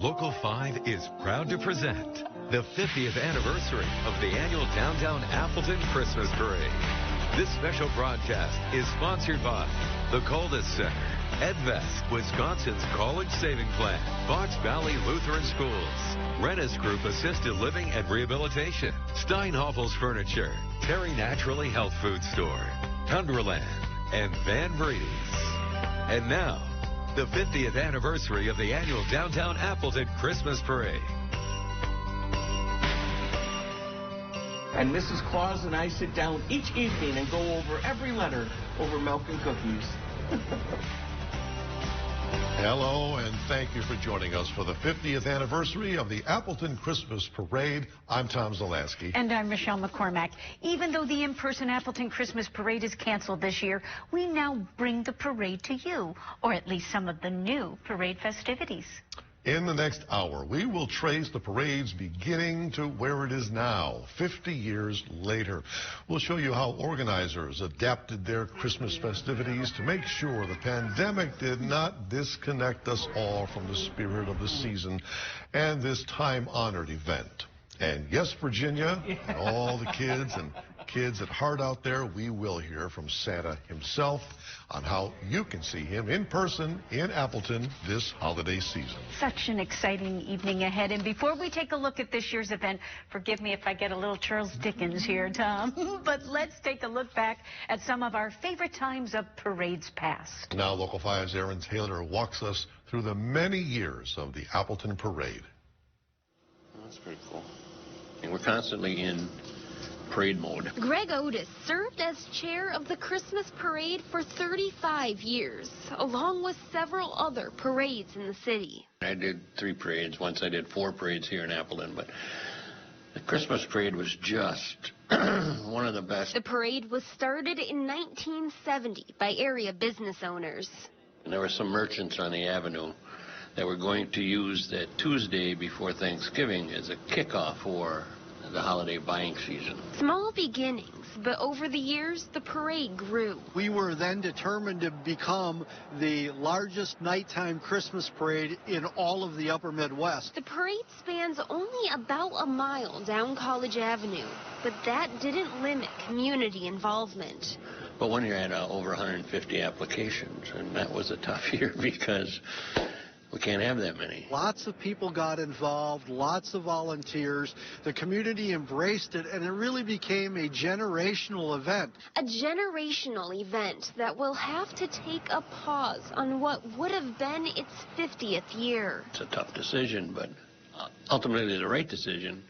Local 5 is proud to present the 50th anniversary of the annual Downtown Appleton Christmas Parade. This special broadcast is sponsored by the Coldest Center, Edvest, Wisconsin's College Saving Plan, Fox Valley Lutheran Schools, Rennis Group Assisted Living and Rehabilitation, Steinhoffel's Furniture, Terry Naturally Health Food Store, Tundraland, and Van Breedy's. And now, the 50th anniversary of the annual Downtown Appleton Christmas Parade. And Mrs. Claus and I sit down each evening and go over every letter over milk and cookies. Hello, and thank you for joining us for the 50th anniversary of the Appleton Christmas Parade. I'm Tom Zalansky. And I'm Michelle McCormack. Even though the in-person Appleton Christmas Parade is canceled this year, we now bring the parade to you, or at least some of the new parade festivities. In the next hour, we will trace the parade's beginning to where it is now, 50 years later. We'll show you how organizers adapted their Christmas festivities to make sure the pandemic did not disconnect us all from the spirit of the season and this time-honored event. And yes, Virginia, and all the kids at heart out there, we will hear from Santa himself on how you can see him in person in Appleton this holiday season. Such an exciting evening ahead. And before we take a look at this year's event, forgive me if I get a little Charles Dickens here, Tom, but let's take a look back at some of our favorite times of parades past. Now, Local 5's Aaron Taylor walks us through the many years of the Appleton Parade. That's pretty cool. And we're constantly in parade mode. Greg Otis served as chair of the Christmas Parade for 35 years, along with several other parades in the city. I did 3 parades. Once I did 4 parades here in Appleton, but the Christmas Parade was just one of the best. The parade was started in 1970 by area business owners. And there were some merchants on the avenue that were going to use that Tuesday before Thanksgiving as a kickoff for the holiday buying season. Small beginnings, but over the years, the parade grew. We were then determined to become the largest nighttime Christmas parade in all of the upper Midwest. The parade spans only about a mile down College Avenue, but that didn't limit community involvement. But one year I had over 150 applications, and that was a tough year because we can't have that many. Lots of people got involved, lots of volunteers. The community embraced it, and it really became a generational event. A generational event that will have to take a pause on what would have been its 50th year. It's a tough decision, but ultimately the right decision.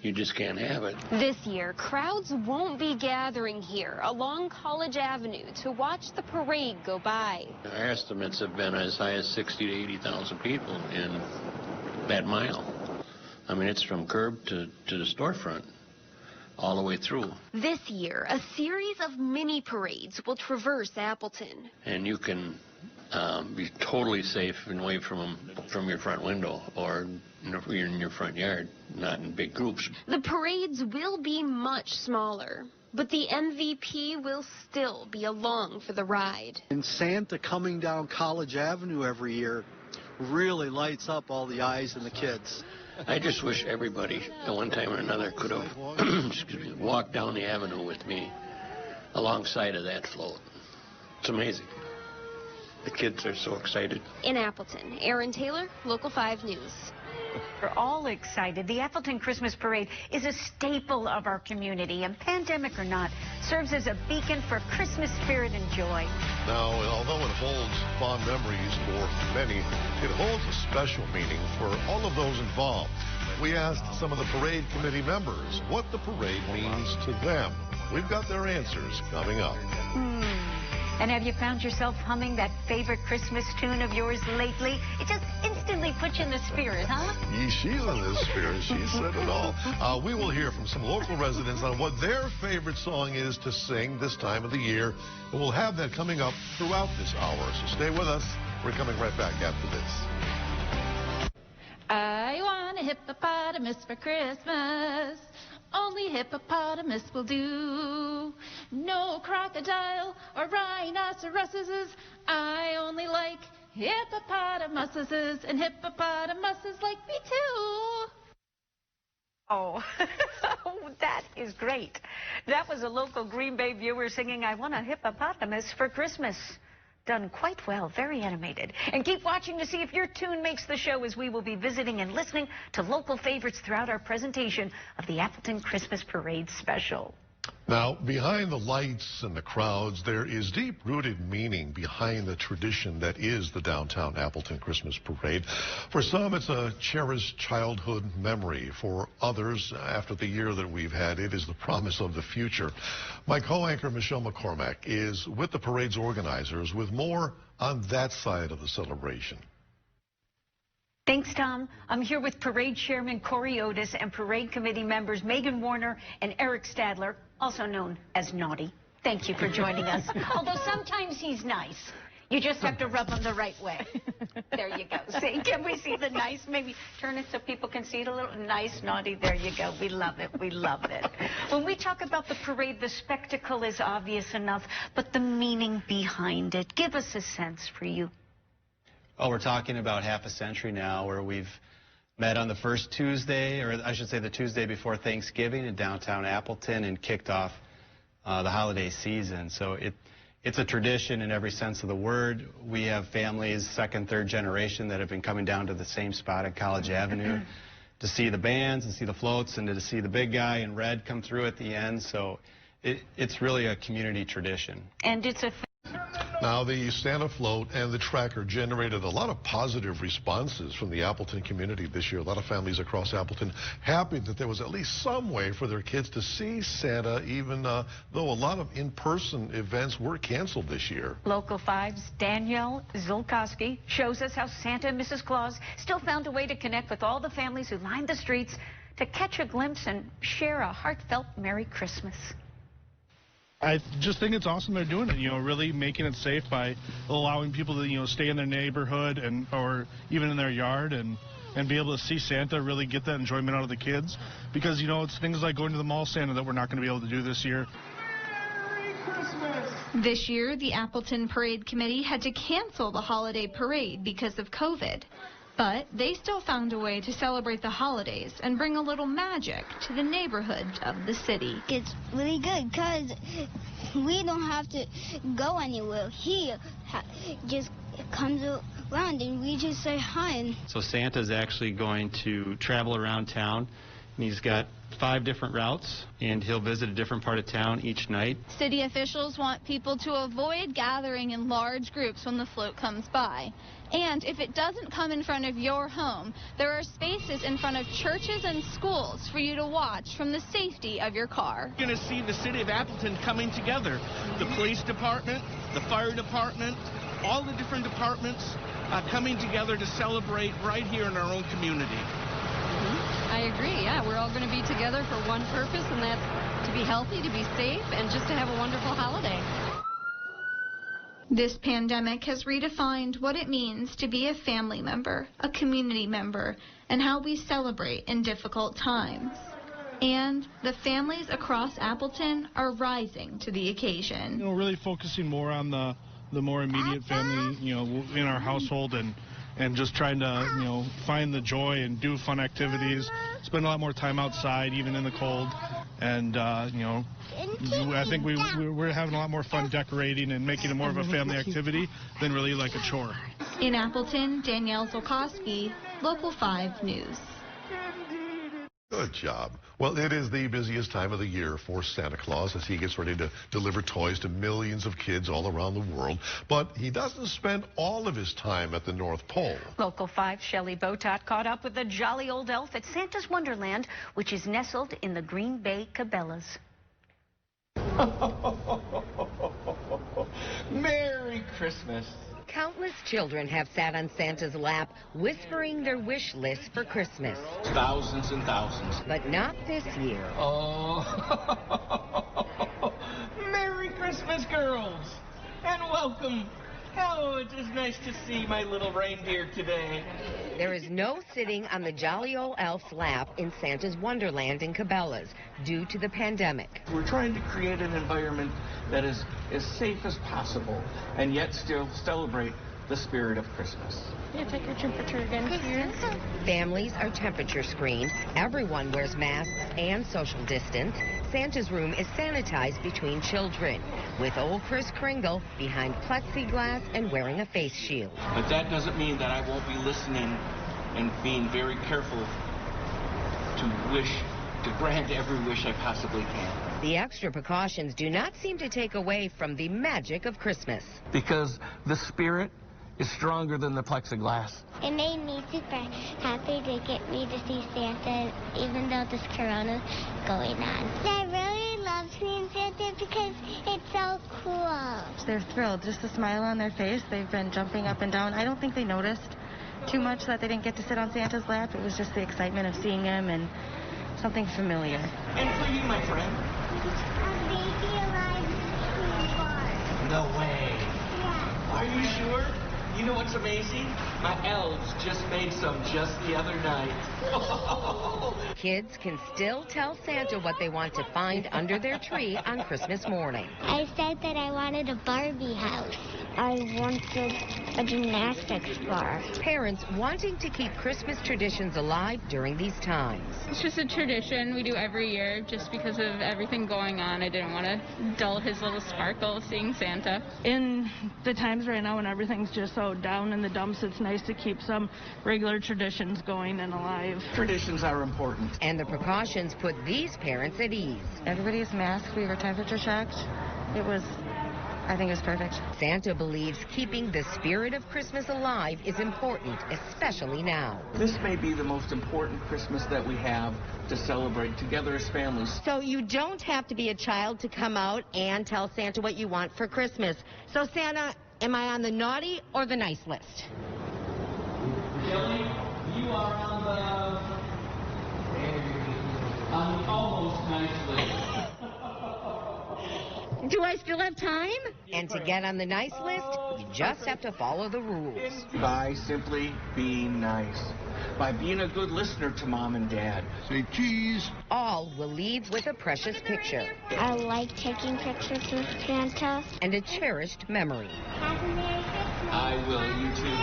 You just can't have it. This year, crowds won't be gathering here along College Avenue to watch the parade go by. Our estimates have been as high as 60 to 80,000 people in that mile. I mean, it's from curb to the storefront, all the way through. This year, a series of mini parades will traverse Appleton. And you can be totally safe and away from your front window, or you're in your front yard, not in big groups. The parades will be much smaller, but the MVP will still be along for the ride. And Santa coming down College Avenue every year really lights up all the eyes and the kids. I just wish everybody at one time or another could have walked down the avenue with me alongside of that float. It's amazing. The kids are so excited. In Appleton, Aaron Taylor, Local 5 News. We're all excited. The Appleton Christmas Parade is a staple of our community, and pandemic or not, serves as a beacon for Christmas spirit and joy. Now, although it holds fond memories for many, it holds a special meaning for all of those involved. We asked some of the parade committee members what the parade means to them. We've got their answers coming up. And have you found yourself humming that favorite Christmas tune of yours lately? It just instantly puts you in the spirit, huh? She's in the spirit. She said it all. We will hear from some local residents on what their favorite song is to sing this time of the year. And we'll have that coming up throughout this hour. So stay with us. We're coming right back after this. I want a hippopotamus for Christmas. Only hippopotamus will do. No crocodile or rhinoceroses. I only like Hippopotamuses and hippopotamuses like me too. Oh, that is great. That was a local Green Bay viewer singing, "I Want a Hippopotamus for Christmas." Done quite well, very animated. And keep watching to see if your tune makes the show, as we will be visiting and listening to local favorites throughout our presentation of the Appleton Christmas Parade special. Now, behind the lights and the crowds, there is deep-rooted meaning behind the tradition that is the downtown Appleton Christmas Parade. For some, it's a cherished childhood memory. For others, after the year that we've had, it is the promise of the future. My co-anchor, Michelle McCormack, is with the parade's organizers with more on that side of the celebration. Thanks, Tom. I'm here with Parade Chairman Corey Otis and Parade Committee members Megan Warner and Eric Stadler, also known as Naughty. Thank you for joining us. Although sometimes he's nice. You just have to rub him the right way. There you go. See, can we see the nice? Maybe turn it so people can see it a little. Nice, Naughty. There you go. We love it. We love it. When we talk about the parade, the spectacle is obvious enough, but the meaning behind it. Give us a sense for you. Oh, we're talking about half a century now, where we've met on the first Tuesday, or I should say the Tuesday before Thanksgiving in downtown Appleton, and kicked off the holiday season. So it's a tradition in every sense of the word. We have families, second, third generation, that have been coming down to the same spot at College Avenue to see the bands, and see the floats, and to see the big guy in red come through at the end. So it's really a community tradition. And it's a... Now, the Santa float and the tracker generated a lot of positive responses from the Appleton community this year. A lot of families across Appleton happy that there was at least some way for their kids to see Santa, even though a lot of in-person events were canceled this year. Local 5's Danielle Zulkowski shows us how Santa and Mrs. Claus still found a way to connect with all the families who lined the streets to catch a glimpse and share a heartfelt Merry Christmas. I just think it's awesome they're doing it, really making it safe by allowing people to, stay in their neighborhood or even in their yard and be able to see Santa, really get that enjoyment out of the kids. Because, it's things like going to the mall Santa that we're not going to be able to do this year. Merry Christmas! This year, the Appleton Parade Committee had to cancel the holiday parade because of COVID. But they still found a way to celebrate the holidays and bring a little magic to the neighborhood of the city. It's really good because we don't have to go anywhere. He just comes around and we just say hi. So Santa's actually going to travel around town, and he's got 5 different routes, and he'll visit a different part of town each night. City officials want people to avoid gathering in large groups when the float comes by. And if it doesn't come in front of your home, there are spaces in front of churches and schools for you to watch from the safety of your car. You're going to see the city of Appleton coming together. The police department, the fire department, all the different departments coming together to celebrate right here in our own community. I agree, yeah. We're all going to be together for one purpose, and that's to be healthy, to be safe, and just to have a wonderful holiday. This pandemic has redefined what it means to be a family member, a community member, and how we celebrate in difficult times. And the families across Appleton are rising to the occasion. Really focusing more on the more immediate family, in our household, and just trying to, find the joy and do fun activities, spend a lot more time outside, even in the cold. And, I think we're having a lot more fun decorating and making it more of a family activity than really like a chore. In Appleton, Danielle Zulkowski, Local 5 News. Good job. Well, it is the busiest time of the year for Santa Claus as he gets ready to deliver toys to millions of kids all around the world. But he doesn't spend all of his time at the North Pole. Local 5 Shelley Botot caught up with the jolly old elf at Santa's Wonderland, which is nestled in the Green Bay Cabela's. Merry Christmas. Countless children have sat on Santa's lap, whispering their wish list for Christmas. Thousands and thousands. But not this year. Oh, Merry Christmas, girls, and welcome. Oh, it is nice to see my little reindeer today. There is no sitting on the jolly old elf's lap in Santa's Wonderland in Cabela's due to the pandemic. We're trying to create an environment that is as safe as possible and yet still celebrate the spirit of Christmas. Yeah, take your temperature again here. Families are temperature screened. Everyone wears masks and social distance. Santa's room is sanitized between children, with old Kris Kringle behind plexiglass and wearing a face shield. But that doesn't mean that I won't be listening and being very careful to grant every wish I possibly can. The extra precautions do not seem to take away from the magic of Christmas. Because the spirit is stronger than the plexiglass. It made me super happy to get me to see Santa, even though this Corona's going on. I really love seeing Santa because it's so cool. They're thrilled. Just a smile on their face. They've been jumping up and down. I don't think they noticed too much that they didn't get to sit on Santa's lap. It was just the excitement of seeing him and something familiar. And for you, my friend? A baby alive bar. No way. Yeah. Are you sure? You know what's amazing? My elves just made some just the other night. Kids can still tell Santa what they want to find under their tree on Christmas morning. I said that I wanted a Barbie house. I wanted a gymnastics bar. Parents wanting to keep Christmas traditions alive during these times. It's just a tradition we do every year just because of everything going on. I didn't want to dull his little sparkle of seeing Santa. In the times right now when everything's just so down in the dumps, it's nice to keep some regular traditions going and alive. Traditions are important. And the precautions put these parents at ease. Everybody's masked. We were temperature checked. I think it was perfect. Santa believes keeping the spirit of Christmas alive is important, especially now. This may be the most important Christmas that we have to celebrate together as families. So you don't have to be a child to come out and tell Santa what you want for Christmas. So Santa, am I on the naughty or the nice list? Kelly, you are on the almost nice list. Do I still have time? And to get on the nice list, you just have to follow the rules. By simply being nice. By being a good listener to Mom and Dad. Say cheese. All will leave with a precious picture. I like taking pictures with Santa. And a cherished memory. Happy Merry Christmas. I will, you too.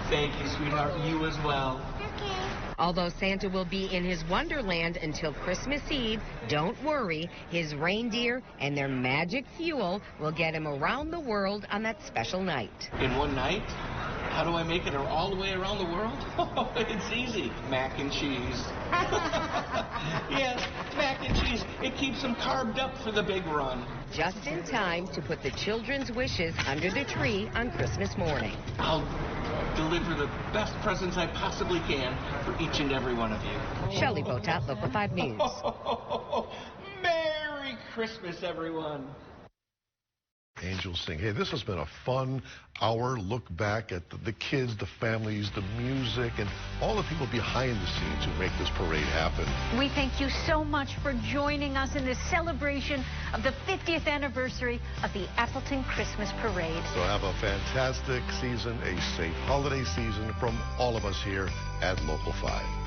Thank you, sweetheart. You as well. Okay. Although Santa will be in his Wonderland until Christmas Eve, don't worry. His reindeer and their magic fuel will get him around the world on that special night. In one night? How do I make it all the way around the world? It's easy. Mac and cheese. Yes, mac and cheese. It keeps them carved up for the big run. Just in time to put the children's wishes under the tree on Christmas morning. I'll deliver the best presents I possibly can for each and every one of you. Shelley Botat, Local 5 News. Merry Christmas, everyone. Angels sing. Hey, this has been a fun hour look back at the kids, the families, the music, and all the people behind the scenes who make this parade happen. We thank you so much for joining us in this celebration of the 50th anniversary of the Appleton Christmas Parade. So have a fantastic season, a safe holiday season from all of us here at Local 5.